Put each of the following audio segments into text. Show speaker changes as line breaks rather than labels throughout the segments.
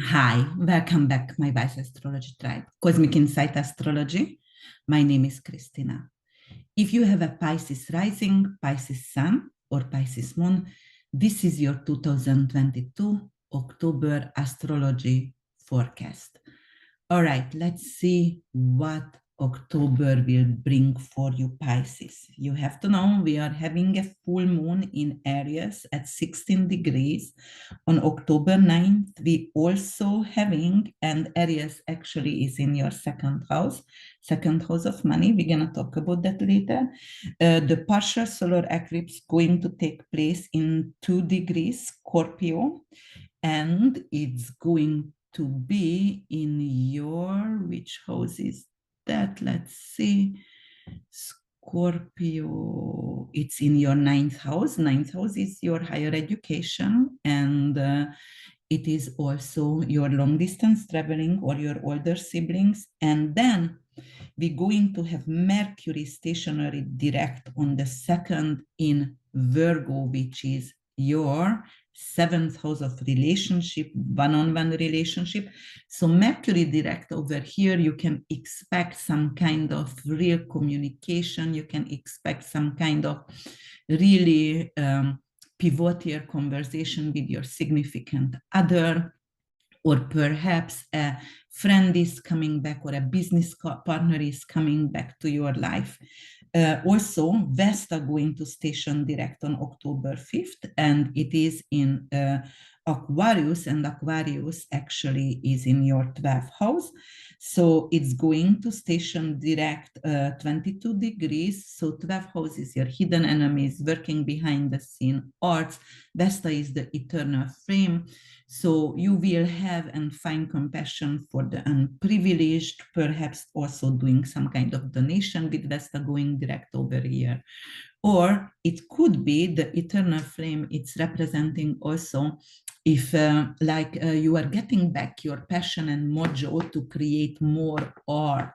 Hi, welcome back, my Wise Astrology tribe, Cosmic Insight Astrology. My name is Christina. If you have a Pisces rising, Pisces sun, or Pisces moon, this is your 2022 October astrology forecast. All right, let's see what October will bring for you, Pisces. You have to know we are having a full moon in Aries at 16 degrees on October 9th. We also having, and Aries actually is in your second house of money. We're going to talk about that later. The partial solar eclipse going to take place in 2 degrees Scorpio, and it's going to be in your, which house is that? Let's see. Scorpio, it's in your ninth house. Ninth house is your higher education, and it is also your long distance traveling or your older siblings. And then we're going to have Mercury stationary direct on the second in Virgo, which is your seventh house of relationship, one-on-one relationship. So Mercury direct over here, you can expect some kind of real communication. You can expect some kind of really pivotal conversation with your significant other, or perhaps a friend is coming back, or a business partner is coming back to your life. Also, Vesta going to station direct on October 5th, and it is in Aquarius, and Aquarius actually is in your 12th house. So it's going to station direct 22 degrees. So 12th house is your hidden enemies, working behind the scene arts. Vesta is the eternal flame. So you will have and find compassion for the unprivileged, perhaps also doing some kind of donation with Vesta going direct over here. Or it could be the eternal flame. It's representing also if you are getting back your passion and mojo to create more art.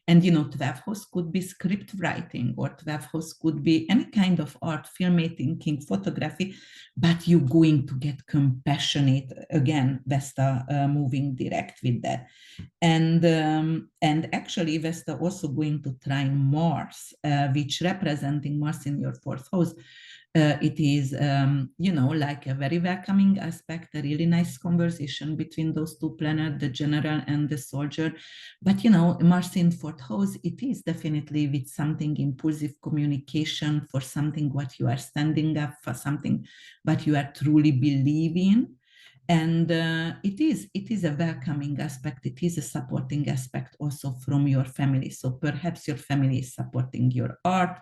And 12th house could be script writing, or 12th house could be any kind of art, filmmaking, photography, but you're going to get compassionate again. Vesta moving direct with that. And actually Vesta also going to trine Mars, which representing Mars in your fourth house. It is like a very welcoming aspect, a really nice conversation between those two planets, the general and the soldier. But Mars in fourth house, it is definitely with something impulsive communication for something what you are standing up for, something what you are truly believing. And it is a welcoming aspect. It is a supporting aspect also from your family. So perhaps your family is supporting your art,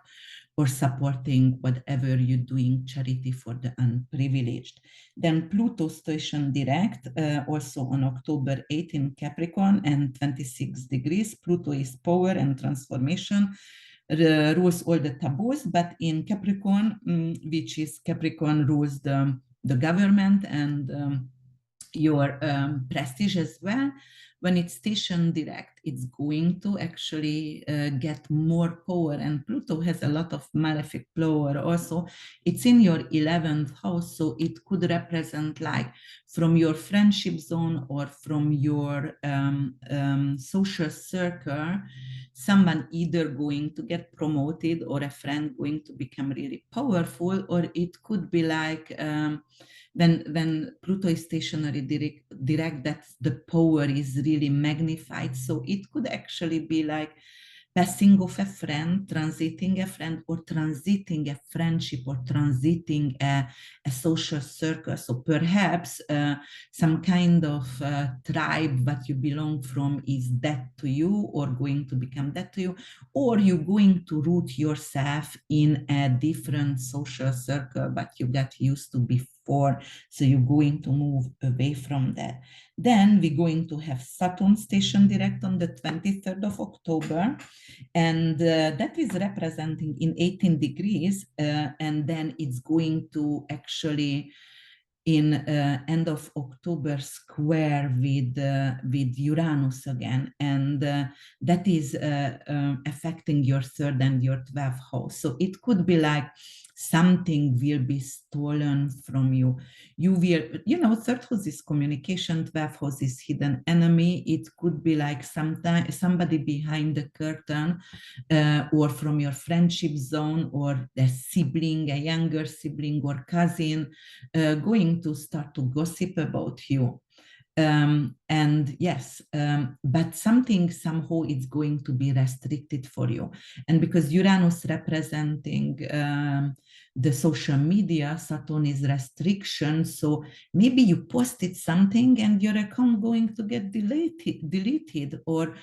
or supporting whatever you're doing, charity for the unprivileged. Then Pluto station direct, also on October 8 in Capricorn and 26 degrees. Pluto is power and transformation, rules all the taboos, but in Capricorn, which is Capricorn rules the government and your prestige as well. When it's stationed direct, it's going to actually get more power. And Pluto has a lot of malefic power also. It's in your 11th house, so it could represent like from your friendship zone or from your social circle, someone either going to get promoted, or a friend going to become really powerful. Or it could be like when Pluto is stationary direct, that the power is really magnified. So it could actually be like passing of a friend, transiting a friend, or transiting a friendship, or transiting a social circle. So perhaps some kind of tribe that you belong from is dead to you, or going to become dead to you, or you're going to root yourself in a different social circle but you got used to before. So you're going to move away from that. Then we're going to have Saturn station direct on the 23rd of October, and that is representing in 18 degrees, and then it's going to actually in end of October square with Uranus again, and that is affecting your third and your 12th house. So it could be like something will be stolen from you. You will, you know, third house is communication, 12th house is hidden enemy. It could be like somebody behind the curtain, or from your friendship zone, or a sibling, a younger sibling or cousin, going to start to gossip about you. And yes, but something somehow it's going to be restricted for you. And because Uranus representing the social media, Saturn is restriction. So maybe you posted something and your account going to get deleted, or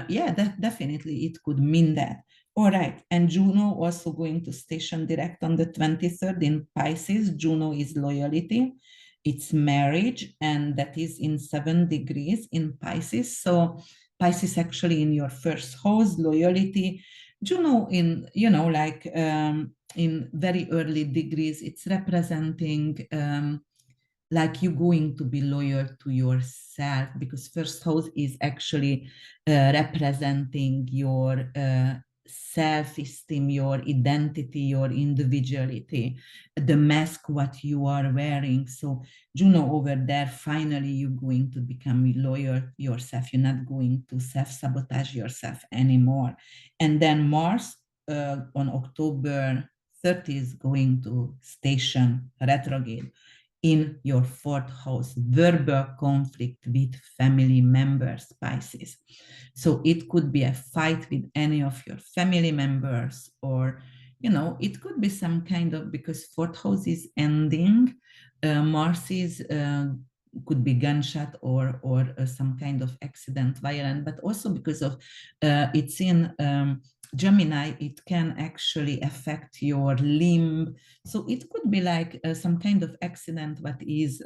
yeah, that definitely it could mean that. All right, and Juno also going to station direct on the 23rd in Pisces. Juno is loyalty, it's marriage, and that is in 7 degrees in Pisces. So Pisces actually in your first house, loyalty. Juno in, you know, like in very early degrees, it's representing like you're going to be loyal to yourself, because first house is actually representing your self-esteem, your identity, your individuality, the mask what you are wearing. So Juno over there, finally you're going to become loyal yourself. You're not going to self-sabotage yourself anymore. And then Mars on October 30 is going to station retrograde in your fourth house, verbal conflict with family members, Pisces. So it could be a fight with any of your family members, or, you know, it could be some kind of, because fourth house is ending, Mars is, could be gunshot or some kind of accident, violent, but also because of it's in Gemini, it can actually affect your limb. So it could be like some kind of accident that is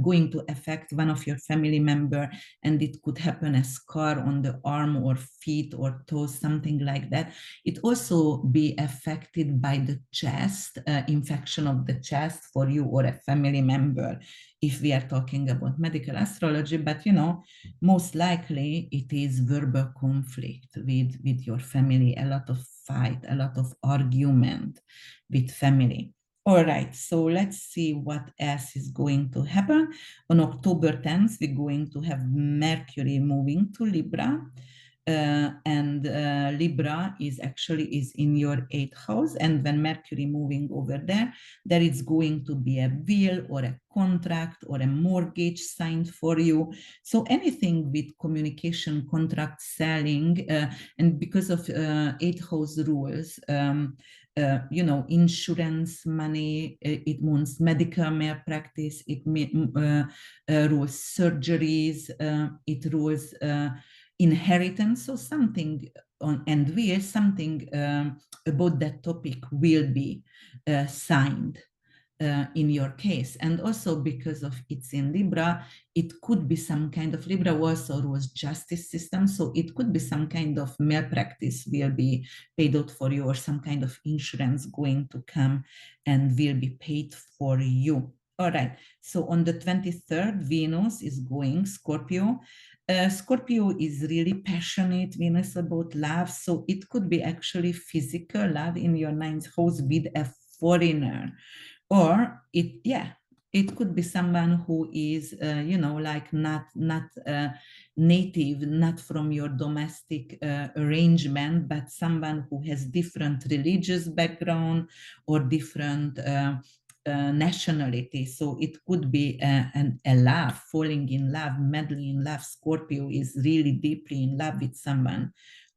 going to affect one of your family member, and it could happen a scar on the arm or feet or toes, something like that. It also be affected by the chest, infection of the chest for you or a family member, if we are talking about medical astrology. But, you know, most likely it is verbal conflict with your family, a lot of fight, a lot of argument with family. All right, so let's see what else is going to happen. On October 10th, we're going to have Mercury moving to Libra. And Libra is actually is in your 8th house. And when Mercury moving over there, there is going to be a will or a contract or a mortgage signed for you. So anything with communication, contract, selling, and because of 8th house rules, you know, insurance, money, it means medical malpractice, it rules surgeries, it rules inheritance. So something on, and will, something about that topic will be signed in your case. And also because of it's in Libra, it could be some kind of, Libra also was justice system, so it could be some kind of malpractice will be paid out for you, or some kind of insurance going to come and will be paid for you. All right, so on the 23rd, Venus is going Scorpio. Scorpio is really passionate, Venus, about love. So it could be actually physical love in your 9th house with a foreigner, or it, yeah, it could be someone who is you know, like not native, not from your domestic arrangement, but someone who has different religious background or different nationality. So it could be a love, falling in love, madly in love. Scorpio is really deeply in love with someone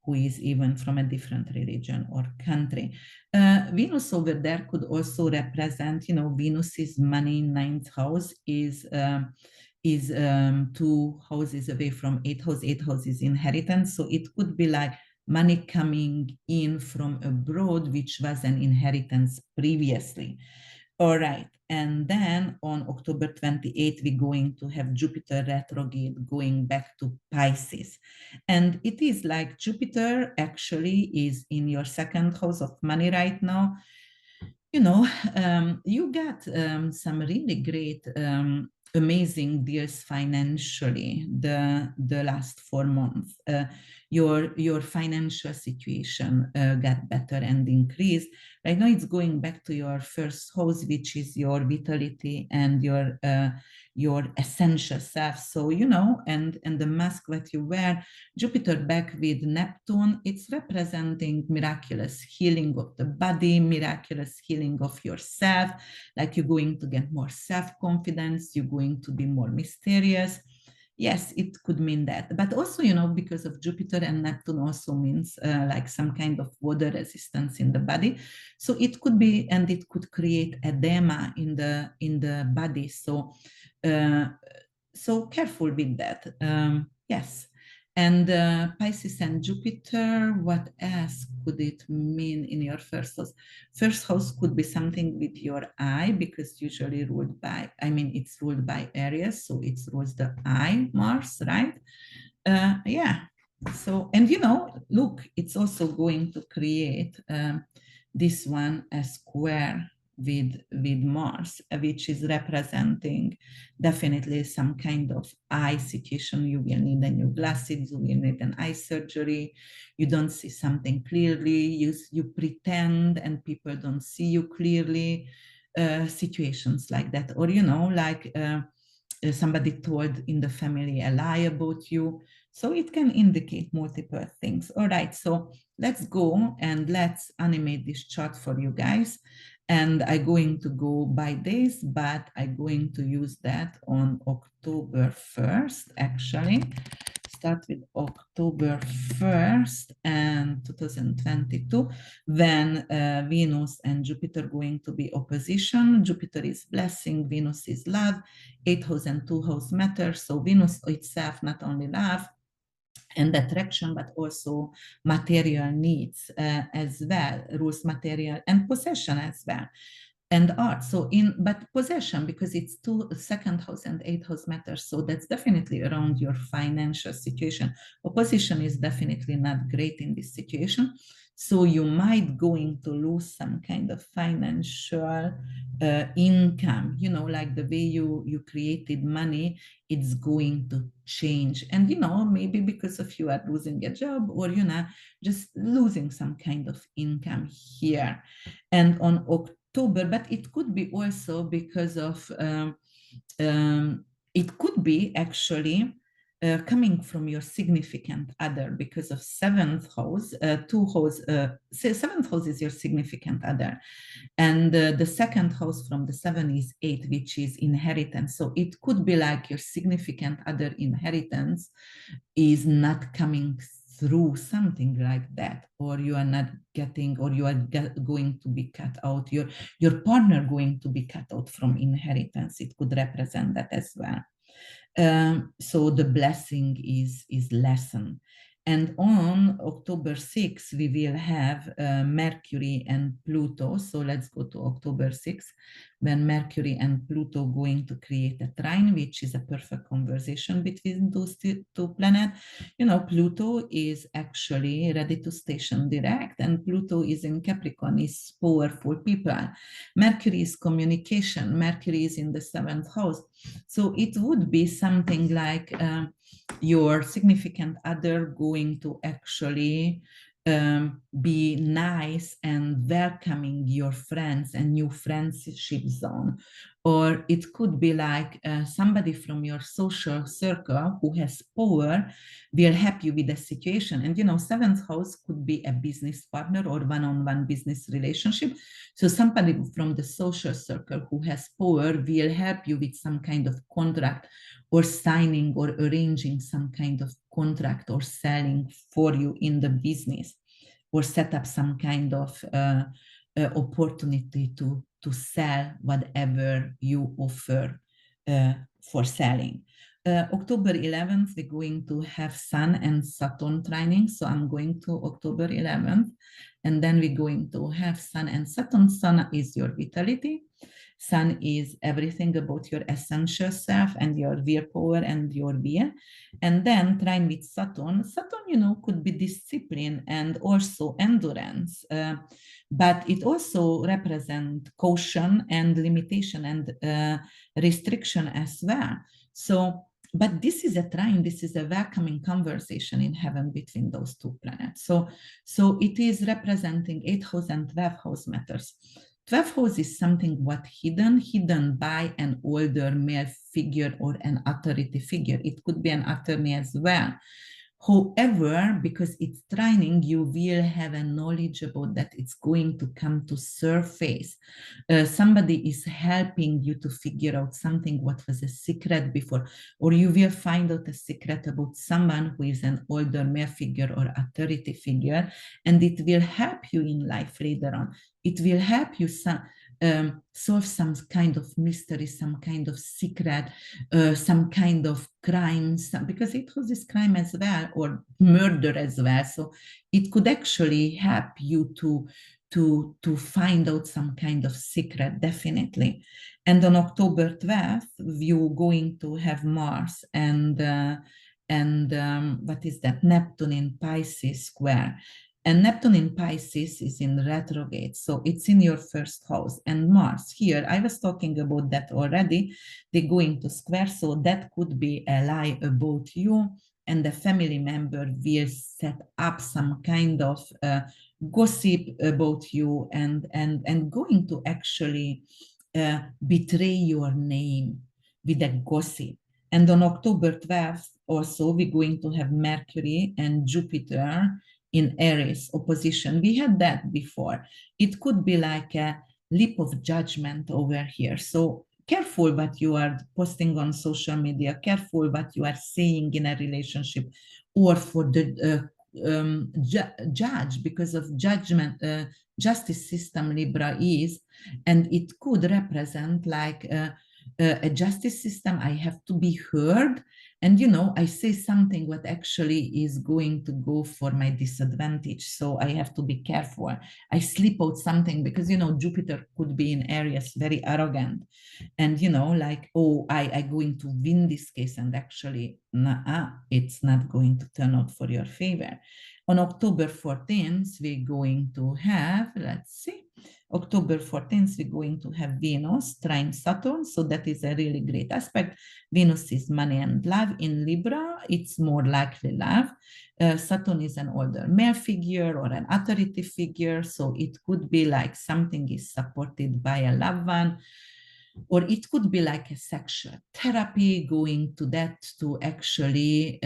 who is even from a different religion or country. Venus over there could also represent, you know, Venus's money 9th house is 2 houses away from 8th house. 8th house is inheritance. So it could be like money coming in from abroad, which was an inheritance previously. All right. And then on October 28th, we're going to have Jupiter retrograde going back to Pisces. And it is like Jupiter actually is in your 2nd house of money right now. You know, you got some really great, amazing deals financially the last 4 months. your financial situation got better and increased. Right now it's going back to your first house, which is your vitality and your essential self. So, you know, and the mask that you wear, Jupiter back with Neptune, it's representing miraculous healing of the body, miraculous healing of yourself, like you're going to get more self-confidence, you're going to be more mysterious. Yes, it could mean that. But also, you know, because of Jupiter and Neptune also means like some kind of water resistance in the body. So it could be, and it could create edema in the body. So so careful with that. Yes. And Pisces and Jupiter, what else could it mean in your first house? First house could be something with your eye, because usually ruled by, I mean, it's ruled by Aries, so it rules the eye, Mars, right? Yeah. So, and you know, look, it's also going to create this one a square with Mars, which is representing definitely some kind of eye situation. You will need a new glasses, you will need an eye surgery, you don't see something clearly, you pretend and people don't see you clearly, situations like that. Or, you know, like somebody told in the family a lie about you. So it can indicate multiple things. All right, so let's go and let's animate this chart for you guys. And I'm going to go by days, but I'm going to use that on October 1st, actually. Start with October 1st and 2022, when Venus and Jupiter going to be opposition. Jupiter is blessing, Venus is love, 8th house and 2nd house matter. So Venus itself, not only love and attraction, but also material needs as well, rules material and possession as well, and art. So but possession, because it's 2nd house and 8th house matters. So that's definitely around your financial situation. Opposition is definitely not great in this situation. So you might going to lose some kind of financial income, you know, like the way you created money, it's going to change. And, you know, maybe because of you are losing a job, or, you know, just losing some kind of income here. And on October, but it could be also because of, it could be actually coming from your significant other, because of 7th house, 7th house is your significant other. And the 2nd house from the 7 is 8, which is inheritance. So it could be like your significant other inheritance is not coming through, something like that, or you are not getting, or you are going to be cut out, your partner going to be cut out from inheritance. It could represent that as well. So the blessing is lessened. And on October 6th, we will have Mercury and Pluto. So let's go to October 6th, when Mercury and Pluto going to create a trine, which is a perfect conversation between those two planets. You know, Pluto is actually ready to station direct, and Pluto is in Capricorn, is powerful people. Mercury is communication. Mercury is in the 7th house. So it would be something like your significant other going to actually be nice and welcoming your friends and new friendship zone. Or it could be like somebody from your social circle who has power will help you with the situation. And, you know, 7th house could be a business partner or one-on-one business relationship. So somebody from the social circle who has power will help you with some kind of contract, or signing or arranging some kind of contract, or selling for you in the business, or set up some kind of opportunity to sell whatever you offer for selling. October 11th, we're going to have Sun and Saturn trining. So I'm going to October 11th, and then we're going to have Sun and Saturn. Sun is your vitality. Sun is everything about your essential self and your willpower and your will. And then trine with Saturn. Saturn, you know, could be discipline and also endurance, but it also represents caution and limitation and restriction as well. So but this is a trine, this is a welcoming conversation in heaven between those two planets. So it is representing 8th house and 12th house matters. 12th house is something what hidden by an older male figure or an authority figure. It could be an attorney as well. However, because it's training, you will have a knowledge about that it's going to come to surface. Somebody is helping you to figure out something what was a secret before, or you will find out a secret about someone who is an older male figure or authority figure, and it will help you in life later on. It will help you solve some kind of mystery, some kind of secret, some kind of crime, because it was this crime as well, or murder as well. So it could actually help you to find out some kind of secret, definitely. And on October 12th, you're going to have Mars and what is that? Neptune in Pisces square. And Neptune in Pisces is in retrograde, so it's in your first house. And Mars here, I was talking about that already. They're going to square, so that could be a lie about you, and the family member will set up some kind of gossip about you and going to actually betray your name with a gossip. And on October 12th, also, we're going to have Mercury and Jupiter in Aries opposition. We had that before. It could be like a leap of judgment over here. So careful what you are posting on social media, careful what you are saying in a relationship, or for the judge, because of judgment, justice system Libra is, and it could represent like a justice system. I have to be heard, and I say something what actually is going to go for my disadvantage, so I have to be careful. I slip out something because Jupiter could be in Aries, very arrogant, and like, oh, I going to win this case, and actually it's not going to turn out for your favor. On October 14th, we're going to have, let's see, October 14th, we're going to have Venus trine Saturn. So that is a really great aspect. Venus is money and love. In Libra, it's more likely love. Saturn is an older male figure or an authority figure. So it could be like something is supported by a loved one. Or it could be like a sexual therapy, going to that to actually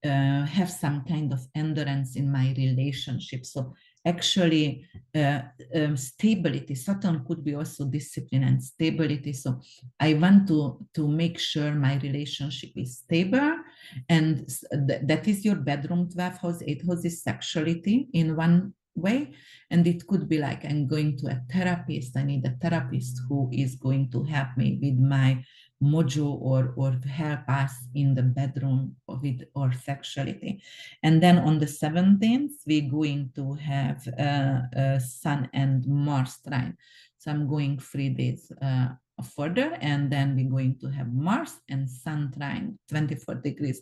have some kind of endurance in my relationship. So actually stability. Saturn could be also discipline and stability. So I want to make sure my relationship is stable, and that is your bedroom 12th house. 8th house is sexuality in one way, and it could be like, I'm going to a therapist. I need a therapist who is going to help me with my mojo, or help us in the bedroom with our sexuality. And then on the 17th, we're going to have Sun and Mars trine. So I'm going 3 days further, and then we're going to have Mars and Sun trine, 24 degrees.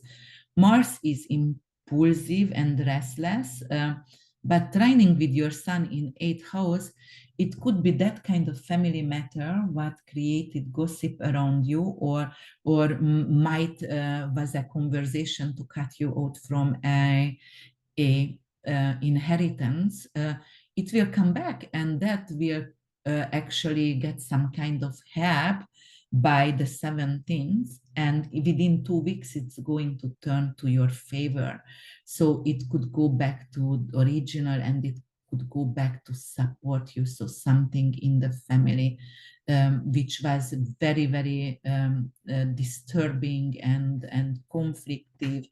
Mars is impulsive and restless, but trining with your Sun in 8th house, it could be that kind of family matter what created gossip around you, or might was a conversation to cut you out from a inheritance. It will come back, and that will actually get some kind of help by the 17th, and within 2 weeks it's going to turn to your favor. So it could go back to original, and it could go back to support you. So something in the family which was very, very disturbing and conflictive,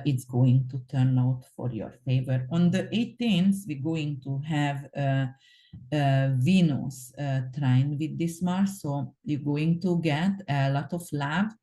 it's going to turn out for your favor. On the 18th, we're going to have Venus trine with this Mars, so you're going to get a lot of love.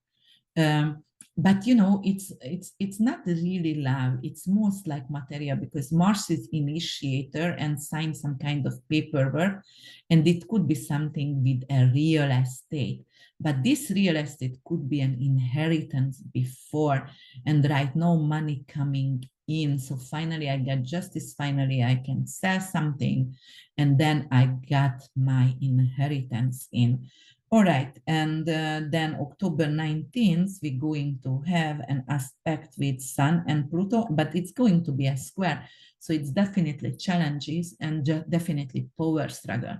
But it's not really love, it's most like material, because Mars is initiator and sign some kind of paperwork, and it could be something with a real estate. But this real estate could be an inheritance before, and right now money coming in. So finally I got justice, finally I can sell something, and then I got my inheritance in. All right, and then October 19th, we're going to have an aspect with Sun and Pluto, but it's going to be a square. So it's definitely challenges and definitely power struggle.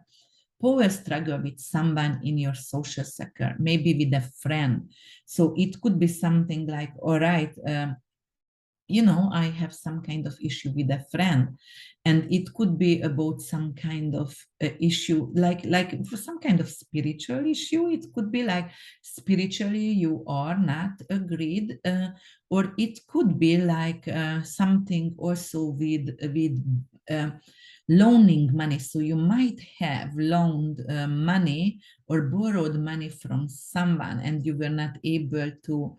Power struggle with someone in your social circle, maybe with a friend. So it could be something like, all right, I have some kind of issue with a friend, and it could be about some kind of issue, like for some kind of spiritual issue. It could be like spiritually you are not agreed, or it could be like something also with uh, loaning money. So you might have loaned money or borrowed money from someone, and you were not able to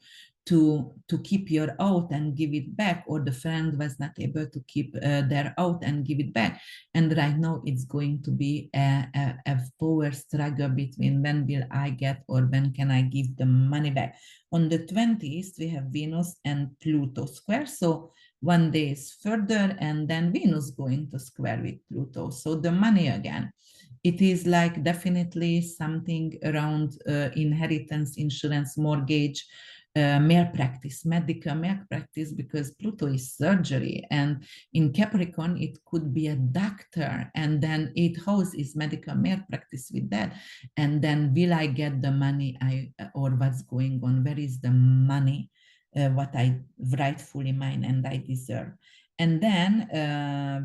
keep your out and give it back, or the friend was not able to keep their out and give it back. And right now it's going to be a power struggle between when will I get or when can I give the money back. On the 20th we have Venus and Pluto square, so one day is further, and then Venus going to square with Pluto. So the money again, it is like definitely something around inheritance, insurance, mortgage, malpractice, medical malpractice, because Pluto is surgery. And in Capricorn, it could be a doctor. And then 8th house is medical malpractice with that. And then will I get the money or what's going on? Where is the money? What I rightfully mine and I deserve. And then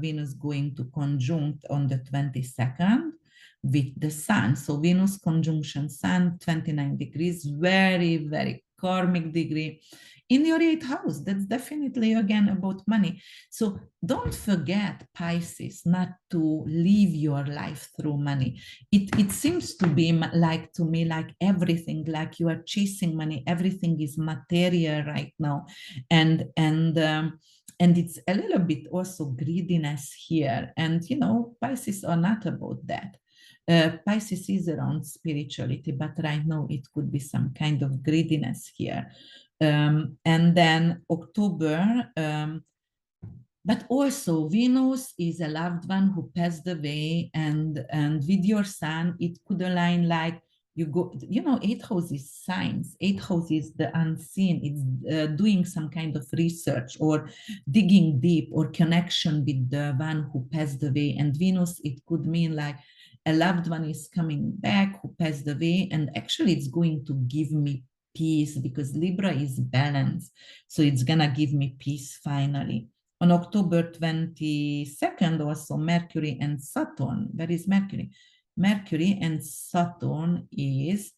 Venus going to conjunct on the 22nd with the Sun. So Venus conjunction Sun, 29 degrees, very, very karmic degree in your 8th house. That's definitely again about money. So don't forget, Pisces, not to live your life through money. It seems to be like, to me, like everything, like you are chasing money. Everything is material right now, and it's a little bit also greediness here. And Pisces are not about that. Pisces is around spirituality, but right now it could be some kind of greediness here. And then October, but also Venus is a loved one who passed away, and with your Sun, it could align like you go, 8th house is science, 8th house is the unseen. It's doing some kind of research or digging deep or connection with the one who passed away. And Venus, it could mean like a loved one is coming back who passed away, and actually it's going to give me peace, because Libra is balance. So it's gonna give me peace finally. On October 22nd, also Mercury and Saturn. Where is Mercury? Mercury and Saturn is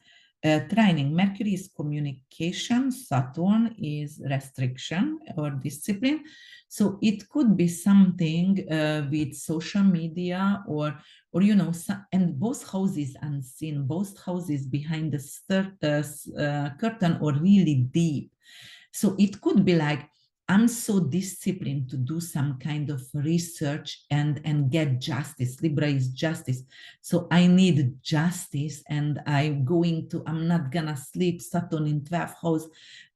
trining. Mercury is communication, Saturn is restriction or discipline. So it could be something with social media, or and both houses unseen, both houses behind the curtain or really deep. So it could be like, I'm so disciplined to do some kind of research and get justice. Libra is justice. So I need justice, and I'm not gonna sleep. Saturn in 12th house.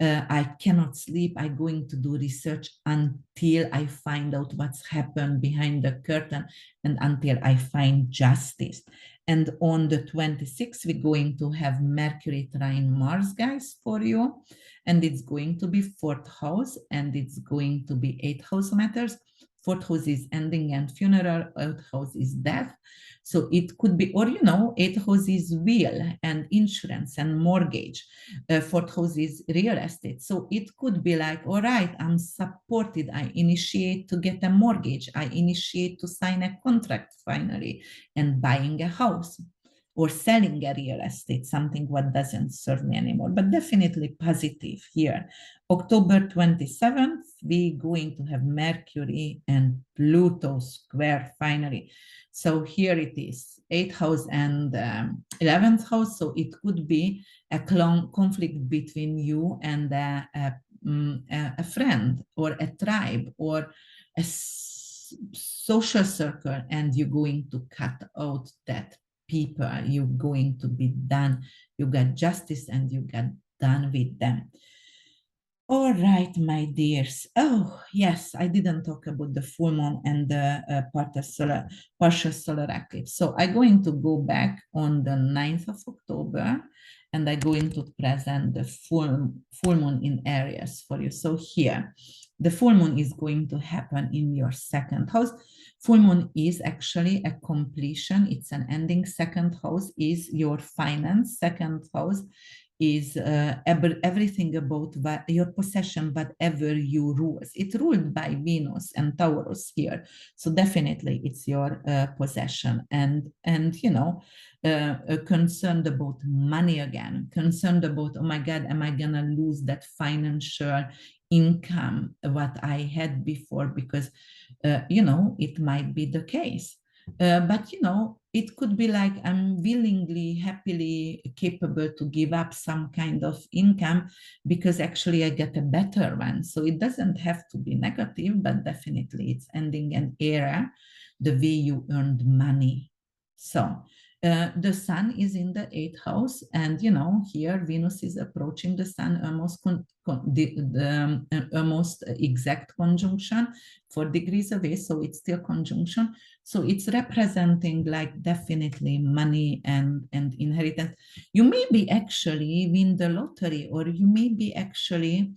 I cannot sleep. I'm going to do research until I find out what's happened behind the curtain, and until I find justice. And on the 26th, we're going to have Mercury trine Mars, guys, for you. And it's going to be 4th house, and it's going to be 8th house matters. 4th house is ending and funeral, 8th house is death. So it could be, or 8th house is will and insurance and mortgage. 4th house is real estate. So it could be like, all right, I'm supported. I initiate to get a mortgage. I initiate to sign a contract finally and buying a house, or selling a real estate, something what doesn't serve me anymore, but definitely positive here. October 27th, we're going to have Mercury and Pluto square finally. So here it is, 8th house and 11th house. So it could be a conflict between you and a friend or a tribe or a social circle, and you're going to cut out that people. You're going to be done. You got justice and you got done with them. All right, my dears. Oh, yes, I didn't talk about the full moon and the partial solar eclipse. So I'm going to go back on the 9th of October and I'm going to present the full moon in Aries for you. So here, the full moon is going to happen in your second house. Full moon is actually a completion. It's an ending. Second house is your finance. Second house is everything about your possession, whatever you rule. It's ruled by Venus and Taurus here, so definitely it's your possession, and concerned about money again, concerned about, oh my God, am I gonna lose that financial income what I had before? Because it might be the case. But it could be like I'm willingly, happily capable to give up some kind of income because actually I get a better one. So it doesn't have to be negative, but definitely it's ending an era, the way you earned money. So the sun is in the eighth house, and here Venus is approaching the sun almost almost exact conjunction, 4 degrees away. So it's still conjunction. So it's representing like definitely money and inheritance. You may be actually win the lottery, or you may be actually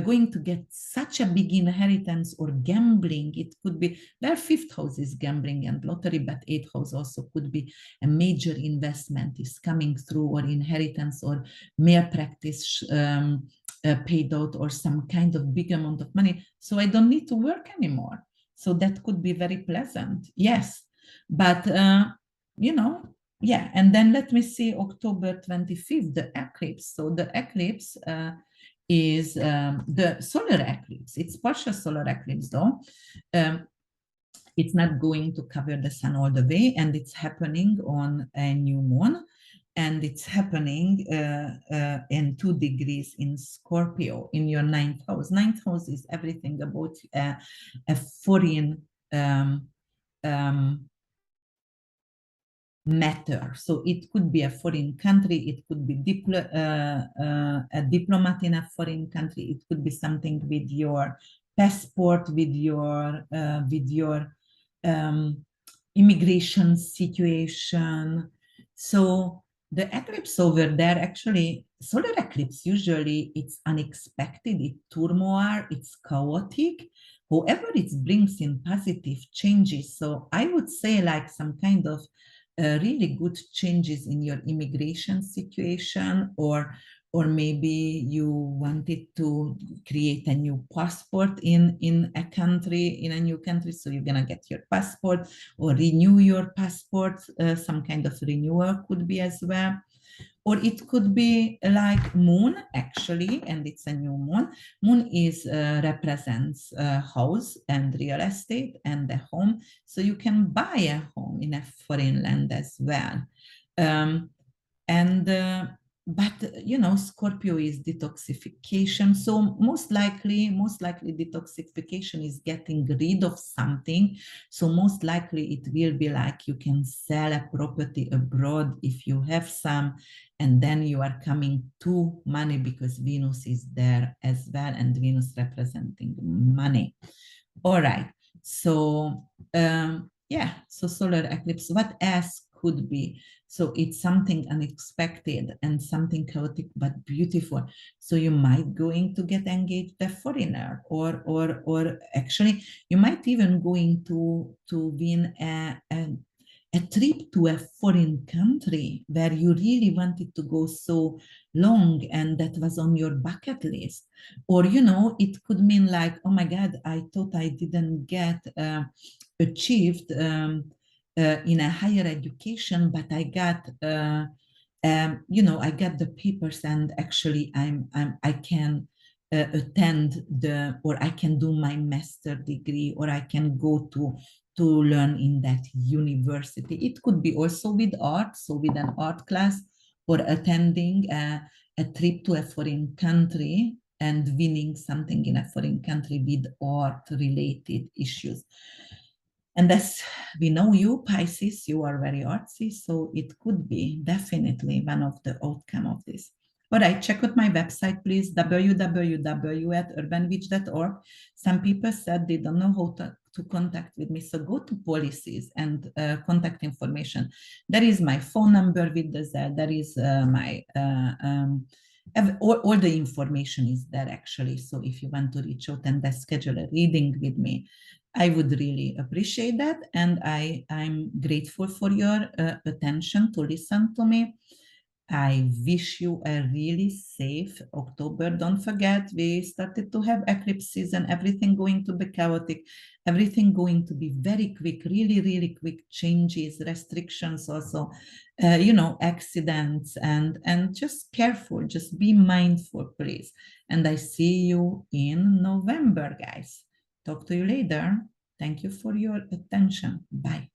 going to get such a big inheritance, or gambling. It could be their fifth house is gambling and lottery, but eighth house also could be a major investment is coming through, or inheritance, or mere practice paid out, or some kind of big amount of money. So I don't need to work anymore. So that could be very pleasant. Yes. But, yeah. And then let me see, October 25th, the eclipse. So the eclipse is the solar eclipse. It's partial solar eclipse, though. It's not going to cover the sun all the way, and it's happening on a new moon, and it's happening in 2 degrees in Scorpio in your ninth house. Ninth house is everything about a foreign matter. So it could be a foreign country, it could be a diplomat in a foreign country, it could be something with your passport, with your immigration situation. So the eclipse over there, actually, solar eclipse, usually it's unexpected, it's turmoil, it's chaotic. However, it brings in positive changes. So I would say like some kind of really good changes in your immigration situation, or maybe you wanted to create a new passport in a new country, so you're gonna get your passport or renew your passport. Some kind of renewal could be as well. Or it could be like moon, actually, and it's a new moon. Moon is represents house and real estate and the home, so you can buy a home in a foreign land as well. And but Scorpio is detoxification, so most likely detoxification is getting rid of something. So most likely it will be like you can sell a property abroad if you have some, and then you are coming to money because Venus is there as well, and Venus representing money. All right. So yeah, so solar eclipse, what else could be? So it's something unexpected and something chaotic but beautiful. So you might going to get engaged a foreigner, or actually you might even going to win a trip to a foreign country where you really wanted to go so long, and that was on your bucket list. Or it could mean like, oh my God, I thought I didn't get achieved in a higher education, but I got I got the papers, and actually I can attend or I can do my master degree, or I can go to learn in that university. It could be also with art, so with an art class, or attending a trip to a foreign country and winning something in a foreign country with art related issues. And as we know, you Pisces, you are very artsy, so it could be definitely one of the outcome of this. All right, check out my website, please, www.urbanwitch.org. Some people said they don't know how to contact with me, so go to policies and contact information. There is my phone number with the Z, there is my all the information is there actually. So if you want to reach out and schedule a reading with me, I would really appreciate that. And I'm grateful for your attention to listen to me. I wish you a really safe October. Don't forget, we started to have eclipse season, everything going to be chaotic, everything going to be very quick, really, really quick changes, restrictions also, accidents, and just careful, just be mindful, please. And I see you in November, guys. Talk to you later. Thank you for your attention. Bye.